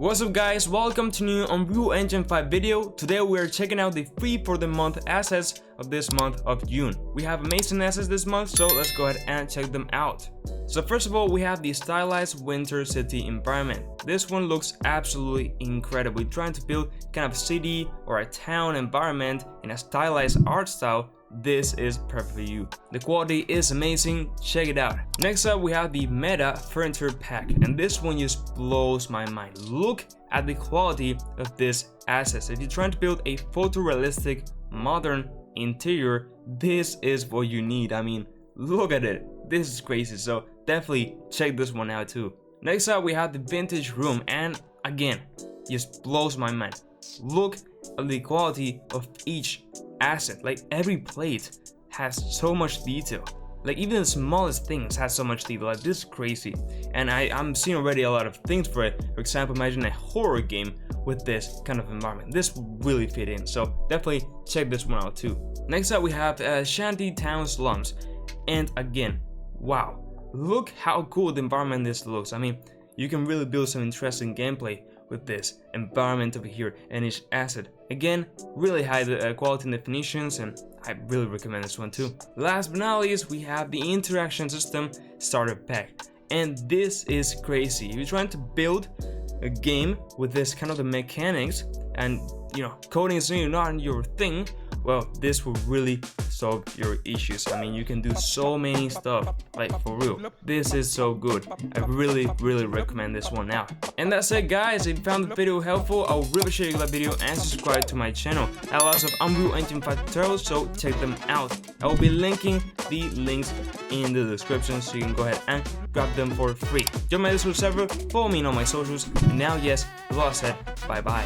What's up guys, welcome to new Unreal Engine 5 video. Today we are checking out the free for the month assets of this month of June. We have amazing assets this month, so let's go ahead and check them out. So first of all, we have the stylized winter city environment. This one looks absolutely incredible. We're trying to build kind of a city or a town environment in a stylized art style. This is perfect for you. The quality is amazing, check it out. Next up we have the Meta Furniture Pack, and this one just blows my mind. Look at the quality of this asset. If you're trying to build a photorealistic modern interior, this is what you need. I mean, look at it, this is crazy, so definitely check this one out too. Next up we have the vintage room, and again, just blows my mind. Look at the quality of each asset. Like every plate has so much detail. Like even the smallest things has so much detail. Like this is crazy, and I'm seeing already a lot of things for it. For example, imagine a horror game with this kind of environment. This will really fit in, so definitely check this one out too. Next up we have Shanti Town slums, and again, wow, look how cool the environment this looks. I mean, you can really build some interesting gameplay with this environment over here and each asset. Again, really high quality and definitions, and I really recommend this one too. Last but not least, we have the interaction system starter pack, and this is crazy. If you're trying to build a game with this kind of the mechanics, and you know, coding is not your thing, well, this will really solve your issues. I mean, you can do so many stuff, like for real. This is so good. I really recommend this one out. And that's it guys. If you found the video helpful, I'll really appreciate you like the video and subscribe to my channel. I have lots of Unreal Engine 5 tutorials, so check them out. I will be linking the links in the description, so you can go ahead and grab them for free. Join my Discord server, follow me on all my socials, and now yes, the law said bye bye.